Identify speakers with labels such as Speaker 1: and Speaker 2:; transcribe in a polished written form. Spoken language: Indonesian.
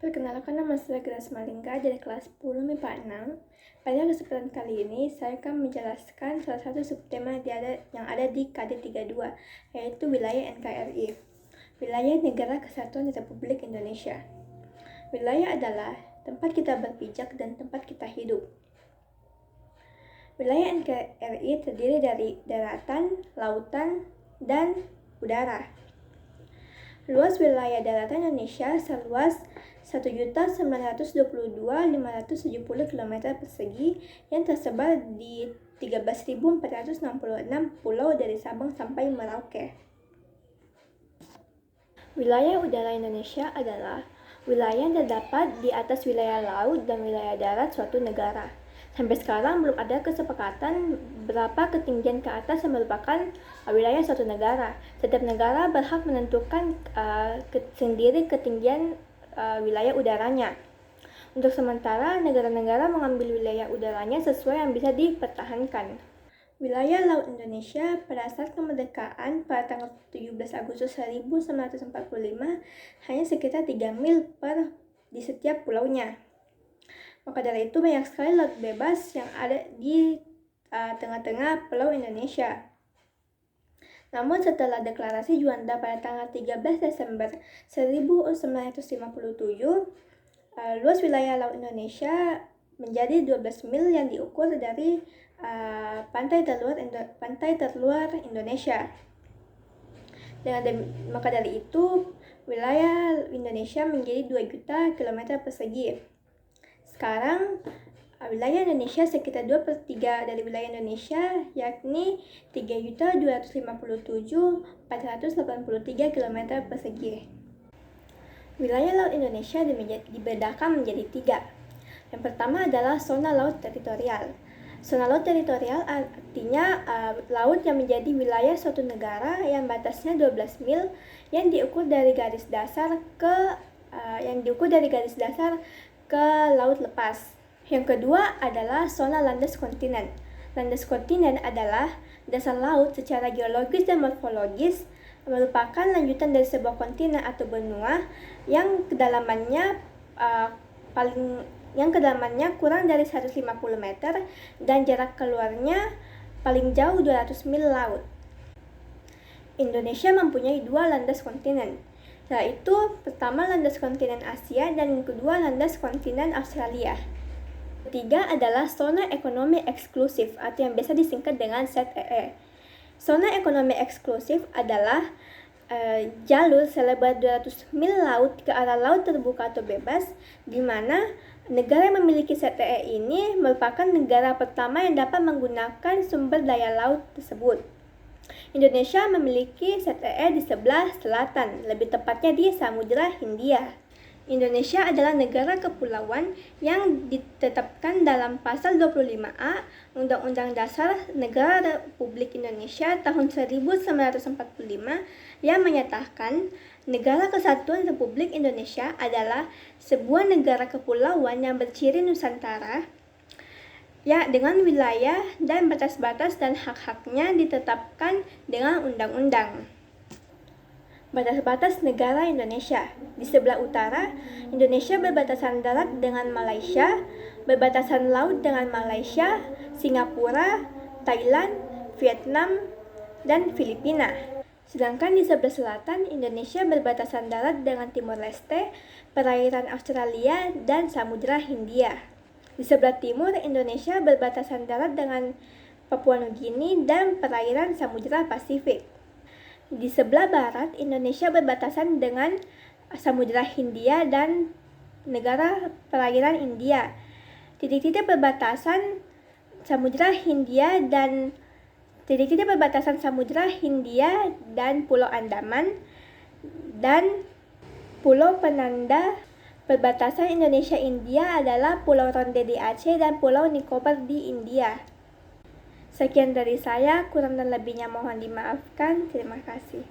Speaker 1: Perkenalkan, nama saya Grace Malingga dari kelas 10 MIPA 6. Pada kesempatan kali ini, saya akan menjelaskan salah satu subtema yang ada di KD 32, yaitu wilayah NKRI. Wilayah Negara Kesatuan Republik Indonesia. Wilayah adalah tempat kita berpijak dan tempat kita hidup. Wilayah NKRI terdiri dari daratan, lautan, dan udara. Luas wilayah daratan Indonesia seluas 1.922.570 km persegi yang tersebar di 13.466 pulau dari Sabang sampai Merauke. Wilayah udara Indonesia adalah wilayah yang terdapat di atas wilayah laut dan wilayah darat suatu negara. Sampai sekarang belum ada kesepakatan berapa ketinggian ke atas yang merupakan wilayah suatu negara. Setiap negara berhak menentukan sendiri ketinggian wilayah udaranya. Untuk sementara, negara-negara mengambil wilayah udaranya sesuai yang bisa dipertahankan. Wilayah laut Indonesia pada saat kemerdekaan pada tanggal 17 Agustus 1945 hanya sekitar 3 mil di setiap pulaunya. Maka dari itu banyak sekali laut bebas yang ada di tengah-tengah pulau Indonesia. Namun setelah deklarasi Juanda pada tanggal 13 Desember 1957, luas wilayah laut Indonesia menjadi 12 mil yang diukur dari pantai terluar Indonesia. Maka dari itu wilayah Indonesia menjadi 2 juta kilometer persegi. Sekarang wilayah Indonesia sekitar 2/3 dari wilayah Indonesia, yakni 3.257.483 km persegi. Wilayah laut Indonesia dibedakan menjadi 3. Yang pertama adalah zona laut teritorial. Zona laut teritorial artinya laut yang menjadi wilayah suatu negara yang batasnya 12 mil yang diukur dari garis dasar ke laut lepas. Yang kedua adalah zona landas kontinen. Landas kontinen adalah dasar laut secara geologis dan morfologis, merupakan lanjutan dari sebuah kontinen atau benua yang kedalamannya kurang dari 150 meter dan jarak keluarnya paling jauh 200 mil laut. Indonesia mempunyai 2 landas kontinen, yaitu pertama landas kontinen Asia dan yang kedua landas kontinen Australia. Ketiga adalah zona ekonomi eksklusif atau yang biasa disingkat dengan ZEE. Zona ekonomi eksklusif adalah jalur selebar 200 mil laut ke arah laut terbuka atau bebas, di mana negara yang memiliki ZEE ini merupakan negara pertama yang dapat menggunakan sumber daya laut tersebut. Indonesia memiliki ZEE di sebelah selatan, lebih tepatnya di Samudra Hindia. Indonesia adalah negara kepulauan yang ditetapkan dalam pasal 25A Undang-Undang Dasar Negara Republik Indonesia tahun 1945 yang menyatakan Negara Kesatuan Republik Indonesia adalah sebuah negara kepulauan yang berciri Nusantara, ya, dengan wilayah dan batas-batas dan hak-haknya ditetapkan dengan undang-undang. Batas-batas negara Indonesia. Di sebelah utara, Indonesia berbatasan darat dengan Malaysia, berbatasan laut dengan Malaysia, Singapura, Thailand, Vietnam, dan Filipina. Sedangkan di sebelah selatan, Indonesia berbatasan darat dengan Timor Leste, perairan Australia, dan Samudra Hindia. Di sebelah timur, Indonesia berbatasan darat dengan Papua Nugini dan perairan Samudra Pasifik. Di sebelah barat, Indonesia berbatasan dengan Samudra Hindia dan negara perairan India. Titik-titik perbatasan Samudra Hindia dan Pulau Andaman dan Pulau Penanda. Perbatasan Indonesia-India adalah Pulau Ronde di Aceh dan Pulau Nicobar di India. Sekian dari saya, kurang dan lebihnya mohon dimaafkan. Terima kasih.